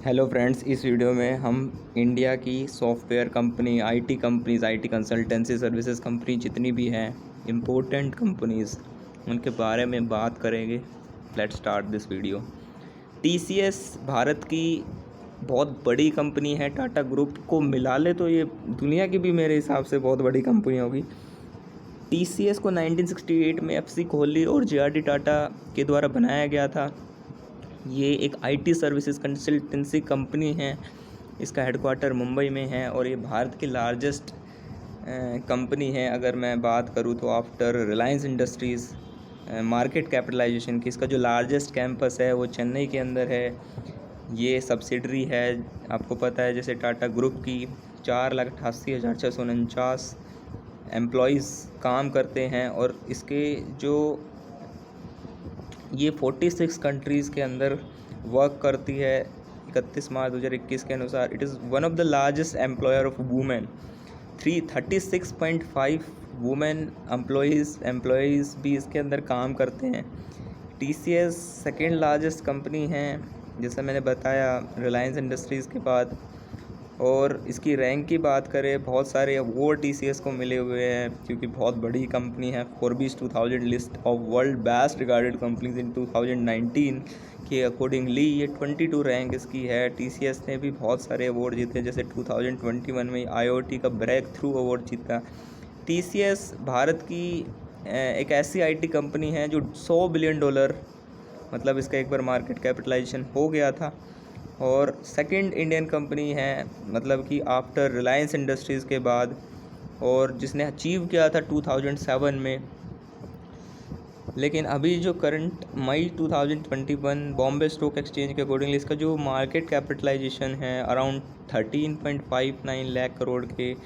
Hello friends, इस video में हम इंडिया की software company, IT companies, IT consultancy services company जितनी भी हैं इम्पोर्टेंट कंपनीज़, उनके बारे में बात करेंगे। Let's start this video. TCS Bharat की बहुत बड़ी कंपनी है। टाटा ग्रुप को मिला ले तो ये दुनिया की भी मेरे हिसाब से बहुत बड़ी कंपनी होगी। टीसीएस को 1968 में एफसी कोहली और जेआरडी टाटा के द्वारा बनाया गया था। ये एक आईटी सर्विसेज कंसल्टेंसी कंपनी है। इसका हेडक्वार्टर मुंबई में है और ये भारत की लार्जेस्ट कंपनी है। अगर मैं बात करूँ तो after Reliance Industries market capitalisation की, इसका जो लार्जेस्ट कैंपस है वो चेन्नई के अंदर है। ये सब्सिडरी है, आपको पता है, जैसे टाटा ग्रुप की 4,88,649 एम्प्लॉयज़ काम करते हैं और इसके जो ये 46 कंट्रीज़ के अंदर वर्क करती है। 31 मार्च 2021 के अनुसार it is one of the largest employer of women. 36.5 women employees भी इसके अंदर काम करते हैं। टीसीएस सेकेंड लार्जेस्ट कंपनी है, जैसा मैंने बताया, रिलायंस इंडस्ट्रीज़ के बाद। और इसकी रैंक की बात करें, बहुत सारे अवार्ड टीसीएस को मिले हुए हैं क्योंकि बहुत बड़ी कंपनी है। Forbes 2000 list of world best regarded companies in 2019 के अकॉर्डिंगली ये 22 रैंक इसकी है। टीसीएस ने भी बहुत सारे अवार्ड जीते, जैसे 2021 में आईओटी का ब्रेक थ्रू अवार्ड जीता। टीसीएस भारत की एक ऐसी आईटी कंपनी है जो $100 बिलियन, मतलब इसका एक बार मार्केट कैपिटलाइजेशन हो गया था, और सेकंड इंडियन कंपनी है, मतलब कि आफ्टर रिलायंस इंडस्ट्रीज़ के बाद, और जिसने अचीव किया था 2007 में। लेकिन अभी जो करंट मई 2021 बॉम्बे स्टॉक एक्सचेंज के अकॉर्डिंगली इसका जो मार्केट कैपिटलाइजेशन है अराउंड 13.59 लाख करोड़ के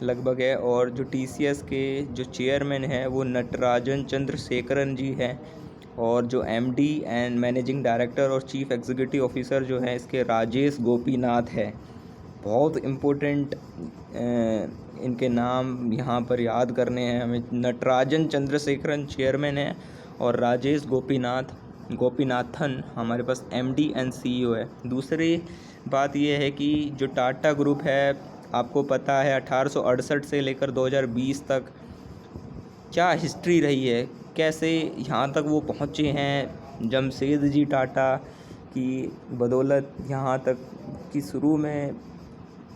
लगभग है। और जो टीसीएस के जो चेयरमैन हैं वो नटराजन चंद्रशेखरन जी हैं, और जो एमडी एंड मैनेजिंग डायरेक्टर और चीफ एग्जीक्यूटिव ऑफिसर जो है इसके राजेश गोपीनाथ है। बहुत इम्पोर्टेंट इनके नाम यहाँ पर याद करने हैं हमें। नटराजन चंद्रशेखरन चेयरमैन है और राजेश गोपीनाथन हमारे पास एमडी एंड सीईओ है। दूसरी बात यह है कि जो टाटा ग्रुप है, आपको पता है 1868 से लेकर 2020 तक क्या हिस्ट्री रही है, कैसे यहाँ तक वो पहुँचे हैं। जमशेदजी टाटा की बदौलत यहाँ तक कि शुरू में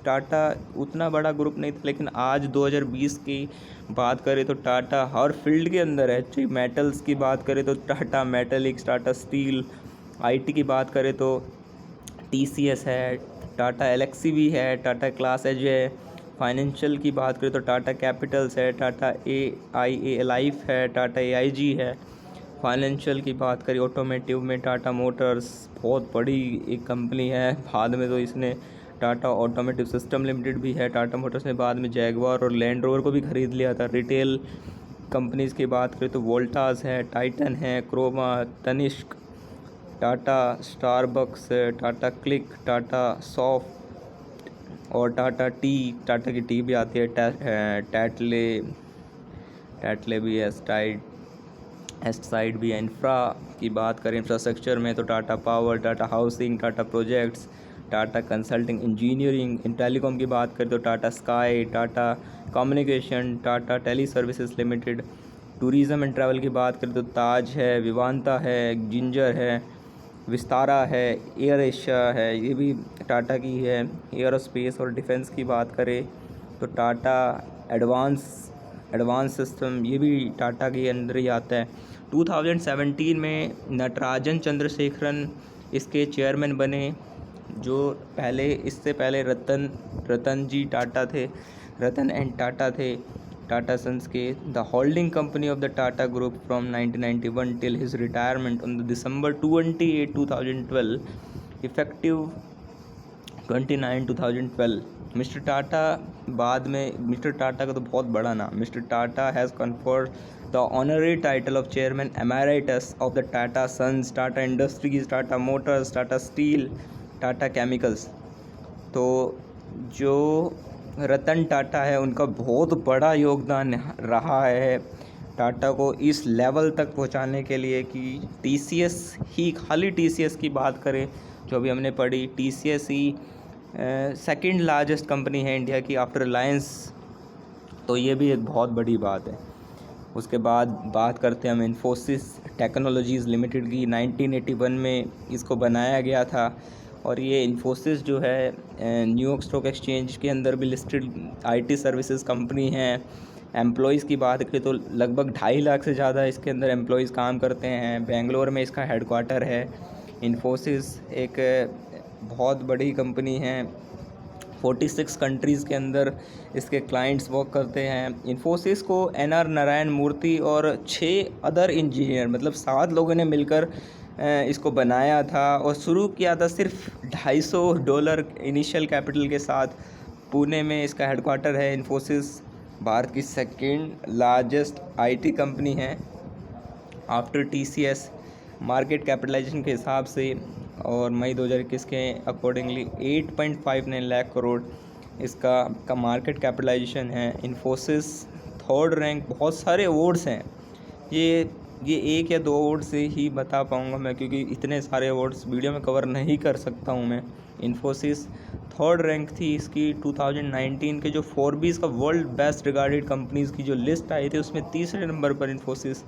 टाटा उतना बड़ा ग्रुप नहीं था, लेकिन आज 2020 की बात करें तो टाटा हर फील्ड के अंदर है। चाहे मेटल्स की बात करें तो टाटा मेटलिक्स, टाटा स्टील, आईटी की बात करें तो टीसीएस है, टाटा एलेक्सी भी है, टाटा क्लास एज है। फाइनेंशियल की बात करें तो टाटा कैपिटल्स है, टाटा ए लाइफ है, टाटा एआईजी है। फाइनेंशियल की बात करें ऑटोमेटिव में टाटा मोटर्स बहुत बड़ी एक कंपनी है। बाद में तो इसने टाटा ऑटोमेटिव सिस्टम लिमिटेड भी है। टाटा मोटर्स ने बाद में जैगवार और लैंड रोवर को भी ख़रीद लिया था। रिटेल कंपनीज़ की बात करें तो वोल्टास है, टाइटन है, Croma, Tanishq, Tata Starbucks, Tata Cliq, Tata soft और टाटा की टी भी आती है। टैटले भी है, एस्टाइड भी है। इंफ्रा की बात करें, इंफ्रास्ट्रक्चर में तो Tata power, Tata housing, Tata projects, Tata consulting engineering. इन टेलीकॉम की बात करें तो Tata sky, Tata communication, Tata tele services limited. Tourism and travel की बात करें तो ताज है, विवांता है, जिंजर है, विस्तारा है, एयर एशिया है, ये भी टाटा की है। एयरोस्पेस और डिफेंस की बात करें तो टाटा एडवांस सिस्टम, ये भी टाटा के अंदर ही आता है। 2017 में नटराजन चंद्रशेखरन इसके चेयरमैन बने, जो इससे पहले रतन जी टाटा थे, रतन एंड टाटा थे, टाटा सन्स के। The holding company of the Tata group from 1991 till his retirement on December 28, 2012, effective 29, 2012। Mr Tata, बाद में मिस्टर टाटा का तो बहुत बड़ा नाम, Mr Tata has conferred the honorary title of chairman emeritus of the Tata Sons, Tata Industries, Tata Motors, Tata Steel, Tata Chemicals. तो जो रतन टाटा है उनका बहुत बड़ा योगदान रहा है टाटा को इस लेवल तक पहुंचाने के लिए कि टीसीएस ही, खाली टीसीएस की बात करें जो अभी हमने पढ़ी, TCS ही सेकंड लार्जेस्ट कंपनी है इंडिया की आफ्टर रिलायंस, तो ये भी एक बहुत बड़ी बात है। उसके बाद बात करते हैं हम इन्फोसिस टेक्नोलॉजीज़ लिमिटेड की। 1981 में इसको बनाया गया था और ये इन्फोसिस जो है न्यूयॉर्क स्टॉक एक्सचेंज के अंदर भी लिस्टेड IT सर्विसेज कंपनी है। एम्प्लॉयज़ की बात करें तो लगभग 2.5 लाख से ज़्यादा इसके अंदर एम्प्लॉयज़ काम करते हैं। बेंगलोर में इसका हेडक्वार्टर है। इन्फोसिस एक बहुत बड़ी कंपनी है, 46 कंट्रीज़ के अंदर इसके क्लाइंट्स वर्क करते हैं। इन्फोसिस को NR नारायण मूर्ति और 6 अदर इंजीनियर, मतलब 7 लोगों ने मिलकर इसको बनाया था और शुरू किया था सिर्फ $250 इनिशियल कैपिटल के साथ। पुणे में इसका हेडक्वार्टर है। इन्फोसिस भारत की सेकंड लार्जेस्ट IT कंपनी है आफ्टर TCS मार्केट कैपिटलाइजेशन के हिसाब से, और मई 2021 के अकॉर्डिंगली 8.59 लाख करोड़ इसका मार्केट कैपिटलाइजेशन है। इन्फोसिस थर्ड रैंक, बहुत सारे अवार्ड्स हैं। ये 1 या 2 अवार्ड से ही बता पाऊँगा मैं, क्योंकि इतने सारे अवार्ड्स वीडियो में कवर नहीं कर सकता हूँ मैं। इन्फोसिस थर्ड रैंक थी इसकी 2019 के जो फोर्ब्स का वर्ल्ड बेस्ट रिगार्डेड कंपनीज़ की जो लिस्ट आई थी, उसमें तीसरे नंबर पर इन्फोसिस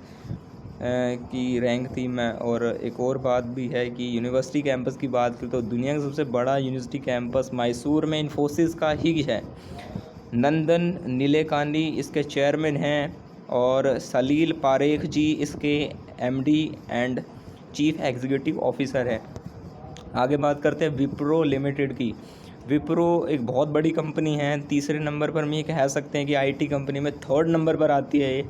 की रैंक थी मैं। और एक और बात भी है कि यूनिवर्सिटी कैंपस की बात करें तो दुनिया का सबसे बड़ा यूनिवर्सिटी कैंपस मैसूर में इन्फोसिस का ही है। नंदन नीलेकानी इसके चेयरमैन हैं और सलील पारेख जी इसके MD and chief executive officer है। आगे बात करते हैं विप्रो लिमिटेड की। विप्रो एक बहुत बड़ी कंपनी है, तीसरे नंबर पर हम ये कह सकते हैं कि IT कंपनी में थर्ड नंबर पर आती है ये।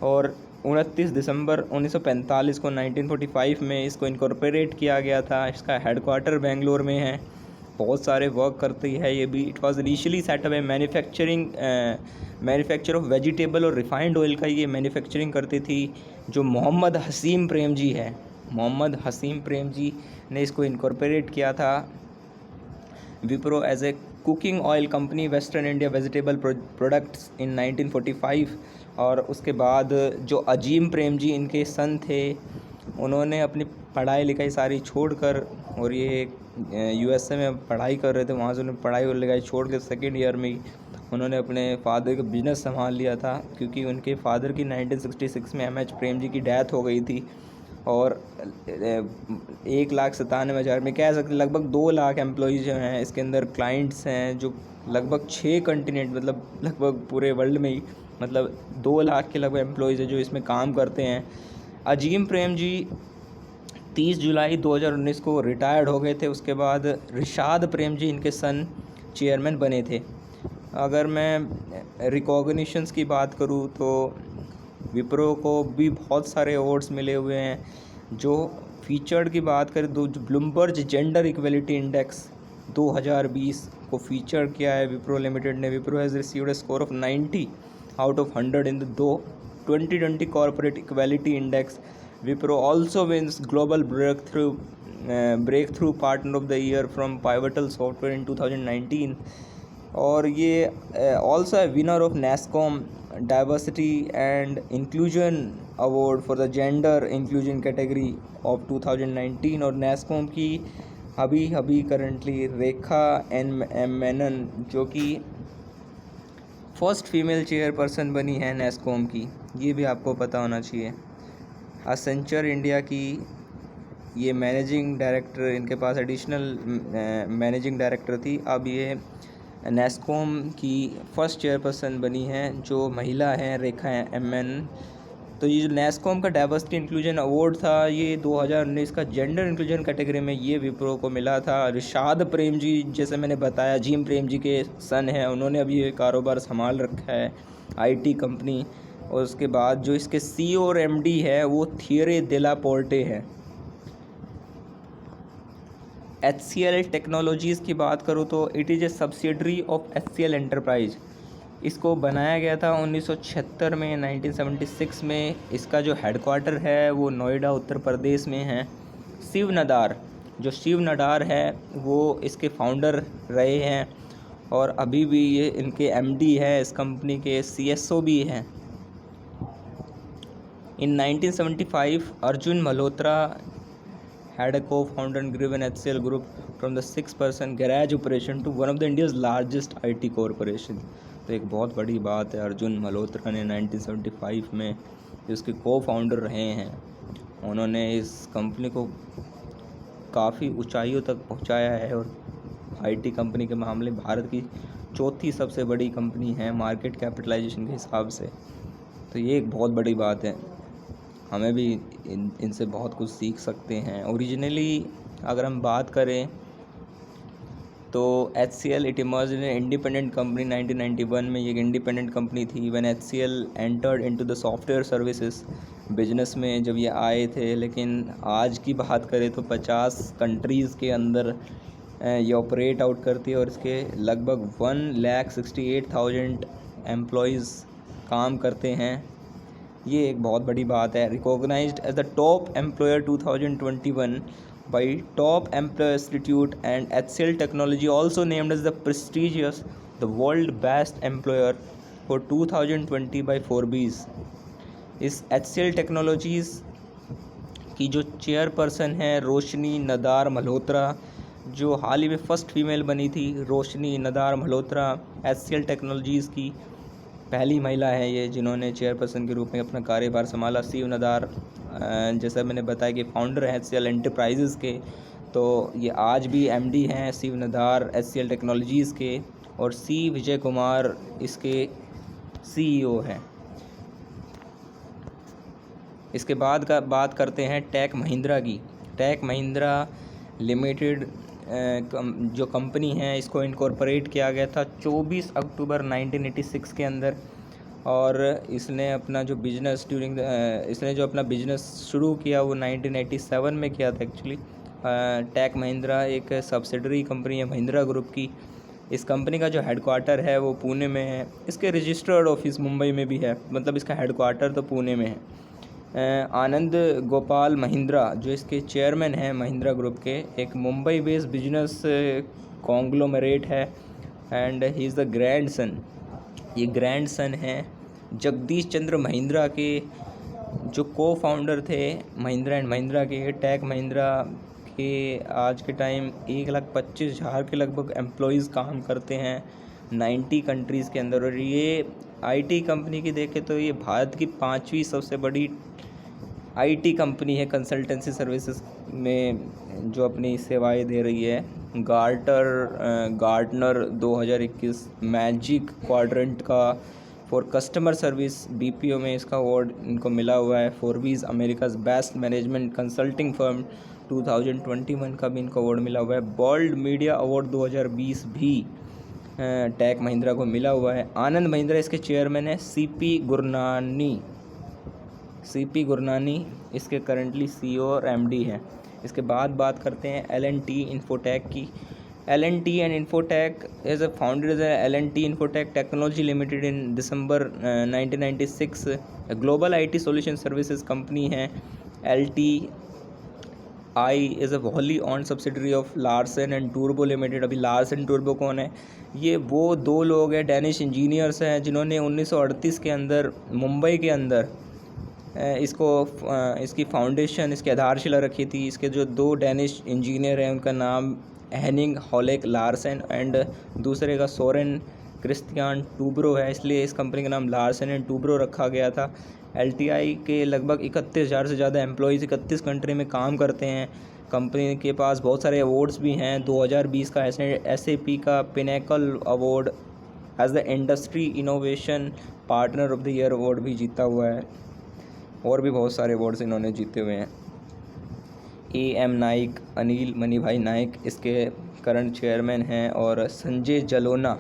और 29 दिसंबर 1945 को 1945 में इसको इनकॉर्पोरेट किया गया था। इसका हेडक्वार्टर बेंगलोर में है। बहुत सारे वर्क करती है ये भी। इट वाज इनिशियली सेटअप है मैन्युफैक्चर ऑफ वेजिटेबल और रिफाइंड ऑयल का ये मैन्युफैक्चरिंग करती थी। जो मोहम्मद हसीम प्रेम जी है, मोहम्मद हसीम प्रेम जी ने इसको इनकॉर्पोरेट किया था। Wipro as a cooking oil company Western India vegetable products in 1945। और उसके बाद जो अजीम प्रेम जी इनके सन थे, उन्होंने अपनी पढ़ाई लिखाई सारी छोड़कर, और ये USA में पढ़ाई कर रहे थे, वहाँ से उन्होंने पढ़ाई और लिखाई छोड़ के सेकेंड ईयर में ही उन्होंने अपने फादर का बिज़नेस संभाल लिया था, क्योंकि उनके फादर की 1966 में MH प्रेम जी की डेथ हो गई थी। और 1,97,000 में कह सकते लगभग 2 लाख एम्प्लॉयज़ जो हैं इसके अंदर क्लाइंट्स हैं, जो लगभग 6 कंटिनेंट, मतलब लगभग पूरे वर्ल्ड में ही, मतलब 2 लाख के लगभग एम्प्लॉयज़ हैं जो इसमें काम करते हैं। अजीम प्रेम जी 30 जुलाई 2019 को रिटायर्ड हो गए थे। उसके बाद रिशाद प्रेम जी इनके सन चेयरमैन बने थे। अगर मैं रिकॉग्निशंस की बात करूँ तो विप्रो को भी बहुत सारे अवार्ड्स मिले हुए हैं। जो फीचर्ड की बात करें तो ब्लूमबर्ग जेंडर इक्वलिटी इंडेक्स 2020 को फीचर किया है विप्रो लिमिटेड ने। Wipro has received A score of 90 out of 100 in the 2020 corporate equality index. Wipro also wins global breakthrough partner of the year from pivotal software in 2019। और ये ऑल्सो है winner of NASSCOM diversity and inclusion award for the gender inclusion category of 2019। और NASSCOM की अभी currently रेखा M Menon, जो कि first female chairperson बनी है NASSCOM की, ये भी आपको पता होना चाहिए। एसेंचर इंडिया की ये मैनेजिंग डायरेक्टर, इनके पास एडिशनल मैनेजिंग डायरेक्टर थी। अब ये NASSCOM की फर्स्ट चेयरपर्सन बनी हैं, जो महिला हैं रेखा MN। तो ये जो NASSCOM का डाइवर्सिटी इंक्लूजन अवार्ड था, ये 2019 का जेंडर इंक्लूजन कैटेगरी में ये विप्रो को मिला था। रिशाद प्रेम जी, जैसे मैंने बताया, अजीम प्रेम जी के सन हैं, उन्होंने अभी ये कारोबार संभाल रखा है IT कंपनी। और उसके बाद जो इसके CEO और MD है वो थियरे देला पोर्टे हैं। HCL टेक्नोलॉजीज़ की बात करूँ तो it is a subsidiary of HCL enterprise. इसको बनाया गया था 1976 में, 1976 में। इसका जो हेडक्वार्टर है वो नोएडा उत्तर प्रदेश में है। शिव नडार है वो इसके फाउंडर रहे हैं और अभी भी ये इनके MD है, इस कंपनी के CSO भी हैं। इन 1975 Arjun Malhotra had a co-founder and grew an HCL Group from the 6-person garage operation to one of the India's largest IT corporation. तो एक बहुत बड़ी बात है, अर्जुन मल्होत्रा ने 1975 में इसके co-founder रहे हैं, उन्होंने इस कंपनी को काफ़ी ऊंचाइयों तक पहुंचाया है और IT कंपनी के मामले भारत की चौथी सबसे बड़ी कंपनी है मार्केट कैपिटलाइजेशन के हिसाब से। तो ये एक बहुत बड़ी बात है, हमें भी इनसे बहुत कुछ सीख सकते हैं। ओरिजिनली अगर हम बात करें तो HCL it emerged in independent company 1991 में, ये एक इंडिपेंडेंट कंपनी थी। When HCL entered into the software services business में जब ये आए थे, लेकिन आज की बात करें तो 50 कंट्रीज़ के अंदर ये ऑपरेट आउट करती है और इसके लगभग 1,68,000 एम्प्लॉयज़ काम करते हैं। ये एक बहुत बड़ी बात है। Recognised as the top employer 2021 by top employer institute and HCL technology also named as the prestigious the world best employer for 2020 by Forbes. इस HCL टेक्नोलॉजीज़ की जो चेयरपर्सन है रोशनी नदार मल्होत्रा, जो हाल ही में फर्स्ट फीमेल बनी थी, रोशनी नदार मल्होत्रा HCL टेक्नोलॉजीज़ की पहली महिला है ये जिन्होंने चेयरपर्सन के रूप में अपना कार्यभार संभाला। शिव नदार जैसा मैंने बताया कि फाउंडर है HCL एंटरप्राइजेज़ के, तो ये आज भी MD हैं शिव नदार HCL टेक्नोलॉजीज़ के, और C विजय कुमार इसके CEO हैं। इसके बाद का बात करते हैं टेक महिंद्रा की। टेक महिंद्रा लिमिटेड जो कंपनी है, इसको इनकॉर्पोरेट किया गया था 24 अक्टूबर 1986 के अंदर, और इसने अपना जो बिज़नेस शुरू किया वो 1987 में किया था एक्चुअली। टेक महिंद्रा एक सब्सिडरी कंपनी है महिंद्रा ग्रुप की। इस कंपनी का जो हेडक्वार्टर है वो पुणे में है, इसके रजिस्टर्ड ऑफिस मुंबई में भी है, मतलब इसका हेडक्वार्टर तो पुणे में है। आनंद गोपाल महिंद्रा जो इसके चेयरमैन हैं महिंद्रा ग्रुप के, एक मुंबई बेस्ड बिजनेस कॉन्ग्लोमरेट है, and he is the grandson, ये ग्रैंडसन हैं जगदीश चंद्र महिंद्रा के, जो को-फाउंडर थे महिंद्रा एंड महिंद्रा के। टेक महिंद्रा के आज के टाइम 1,25,000 के लगभग एम्प्लॉयज़ काम करते हैं 90 कंट्रीज़ के अंदर, और ये IT कंपनी की देखें तो ये भारत की 5वीं सबसे बड़ी IT कंपनी है कंसल्टेंसी सर्विसेज में जो अपनी सेवाएं दे रही है। गार्टनर 2021 मैजिक क्वाड्रेंट का फॉर कस्टमर सर्विस BPO में इसका अवार्ड इनको मिला हुआ है। Forbes America's best management consulting firm 2021 का भी इनको अवार्ड मिला हुआ है। वर्ल्ड मीडिया अवार्ड 2020 भी टेक महिंद्रा को मिला हुआ है। आनंद महिंद्रा इसके चेयरमैन है। CP गुरनानी इसके करंटली CEO और MD हैं। इसके बाद बात करते हैं L&T इन्फोटेक की। L&T and infotech is founded as L&T infotech technology limited in December 1996। Global IT solution services company है। LTI is a wholly owned subsidiary of Larsen and टूर्बो लिमिटेड। अभी लार्सन टूर्बो कौन है? ये वो दो लोग हैं, डेनिश इंजीनियर्स हैं, जिन्होंने 1938 के अंदर मुंबई के अंदर इसकी फाउंडेशन, इसकी आधारशिला रखी थी। इसके जो दो डेनिश इंजीनियर हैं उनका नाम हेनिंग हॉलेक लार्सन एंड दूसरे का सोरेन क्रिस्टियान टूब्रो है, इसलिए इस कंपनी का नाम लार्सन एंड टूब्रो रखा गया था। LTI के लगभग 31,000 से ज़्यादा एम्प्लॉयज़ 31 कंट्री में काम करते हैं। कंपनी के पास बहुत सारे अवार्ड्स भी हैं। 2020 का SAP का pinnacle award as the industry innovation partner of the year award भी जीता हुआ है, और भी बहुत सारे अवार्ड्स इन्होंने जीते हुए हैं। AM नाइक, अनिल मनीभाई नाइक इसके करंट चेयरमैन हैं, और संजय जलोना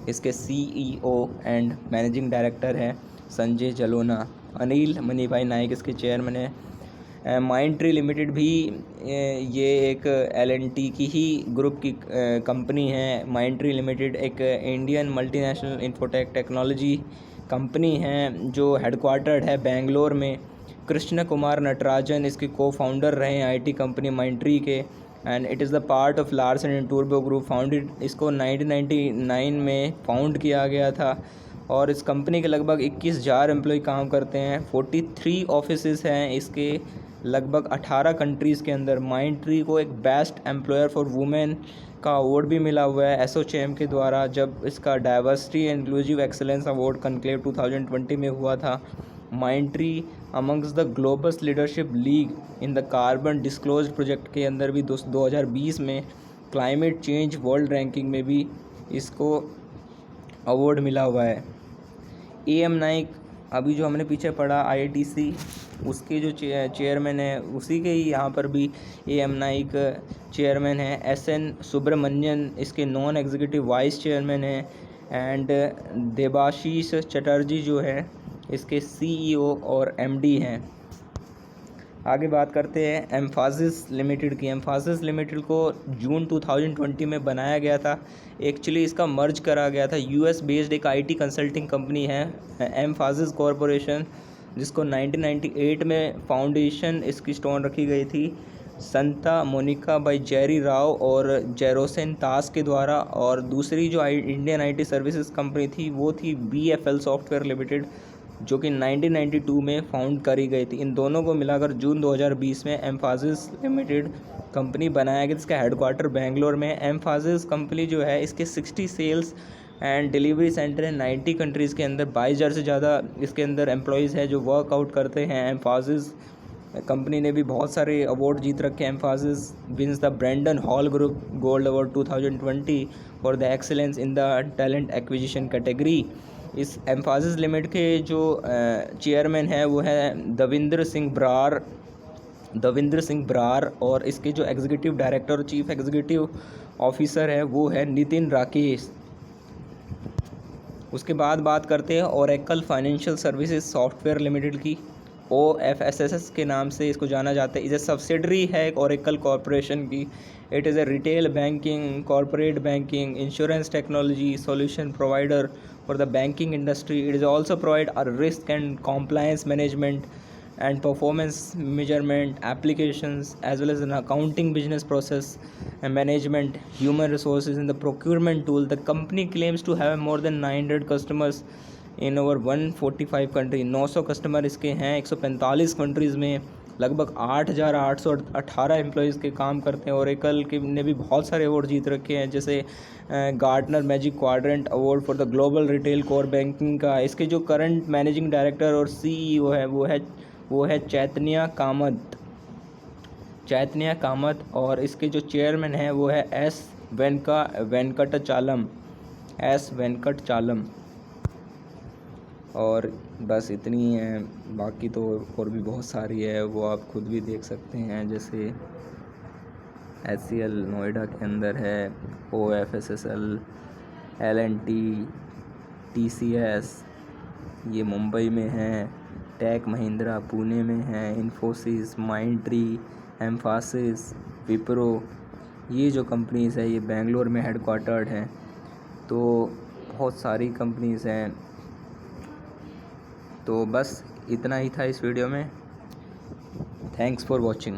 इसके CEO एंड मैनेजिंग डायरेक्टर हैं। संजय जलोना, अनिल मनीभाई नाइक इसके चेयरमैन हैं। माइंडट्री लिमिटेड भी ये एक L&T की ही ग्रुप की कंपनी है। माइंडट्री लिमिटेड एक Indian multinational infotech technology company है जो हेडक्वार्टर्ड है बेंगलोर में। कृष्ण कुमार नटराजन इसके को-फाउंडर रहे हैं IT कंपनी माइंडट्री के, and it is the part of Larsen and Toubro group. Founded इसको 1999 में फाउंड किया गया था, और इस कंपनी के लगभग 21,000 एम्प्लॉय काम करते हैं। 43 ऑफिसेज़ हैं इसके लगभग 18 कंट्रीज़ के अंदर। माइंडट्री को एक बेस्ट एम्प्लॉयर फॉर वुमेन का अवार्ड भी मिला हुआ है एसोचैम के द्वारा, जब इसका diversity and inclusive excellence award conclave 2020 में हुआ था। Mindtree amongst the global leadership league in the carbon disclose project के अंदर भी 2020 में क्लाइमेट चेंज वर्ल्ड रैंकिंग में भी इसको अवार्ड मिला हुआ है। AM नाइक, अभी जो हमने पीछे पढ़ा IITC, उसके जो चेयरमैन है उसी के ही यहाँ पर भी AM नाइक चेयरमैन है। SN सुब्रमण्यन इसके नॉन एग्जीक्यूटिव वाइस चेयरमैन है। एंड देबाशीष चटर्जी जो है इसके CEO और MD हैं। आगे बात करते हैं एम्फासिस लिमिटेड की। एम्फासिस लिमिटेड को जून 2020 में बनाया गया था। एक्चुअली इसका मर्ज करा गया था। US बेस्ड एक IT कंसल्टिंग कंपनी है एम्फासिस कॉरपोरेशन, जिसको 1998 में फाउंडेशन इसकी स्टोन रखी गई थी संता मोनिका बाय जेरी राव और जेरोसेन तास के द्वारा। और दूसरी जो इंडियन IT सर्विसेज कंपनी थी वो थी BFL सॉफ्टवेयर लिमिटेड, जो कि 1992 में फाउंड करी गई थी। इन दोनों को मिलाकर जून 2020 में एम्फासिस लिमिटेड कंपनी बनाया गया, जिसका हेडक्वार्टर बेंगलोर में। एम्फासिस कंपनी जो है इसके 60 सेल्स एंड डिलीवरी सेंटर है 90 कंट्रीज़ के अंदर। 22,000 से ज़्यादा इसके अंदर एम्प्लॉयज़ हैं जो वर्कआउट करते हैं। एम्फासिस कंपनी ने भी बहुत सारे अवार्ड जीत रखे हैं। Mphasis wins the Brandon Hall group gold award 2020 for the excellence in the talent acquisition category. इस एम्फासिस लिमिटेड के जो चेयरमैन है वो है दविंद्र सिंह ब्रार, और इसके जो एग्जीक्यूटिव डायरेक्टर और चीफ एग्जीक्यूटिव ऑफिसर है वो है नितिन राकेश। उसके बाद बात करते हैं Oracle financial services software limited की। OFSS के नाम से इसको जाना जाता है। इसे सब्सिडरी है एक ओरेकल कॉरपोरेशन की। It is a retail banking, corporate banking, insurance technology solution provider for the banking industry. It is also provide a risk and compliance management and performance measurement applications, as well as an accounting business process and management, human resources in the procurement tool. The company claims to have more than 900 customers in over 145 country। 900 customer इसके हैं 145 countries में। लगभग 8,818 employees के काम करते हैं। Oracle के ने भी बहुत सारे अवार्ड जीत रखे हैं, जैसे Gartner magic quadrant award for the global retail core banking का। इसके जो करंट मैनेजिंग डायरेक्टर और CEO है वो है चैतन्या कामत, और इसके जो चेयरमैन है वो है S वेंकटचालम। और बस इतनी है, बाकी तो और भी बहुत सारी है, वो आप खुद भी देख सकते हैं। जैसे HCL नोएडा के अंदर है, OFSSL, L&T, TCS ये मुंबई में है, टेक महिंद्रा पुणे में है, इन्फोसिस, माइंडट्री, एम्फासिस, विप्रो, ये जो कंपनीज़ है ये बेंगलोर में हेडक्वार्टर्ड हैं। तो बहुत सारी कंपनीज़ हैं। तो बस इतना ही था इस वीडियो में। Thanks for watching.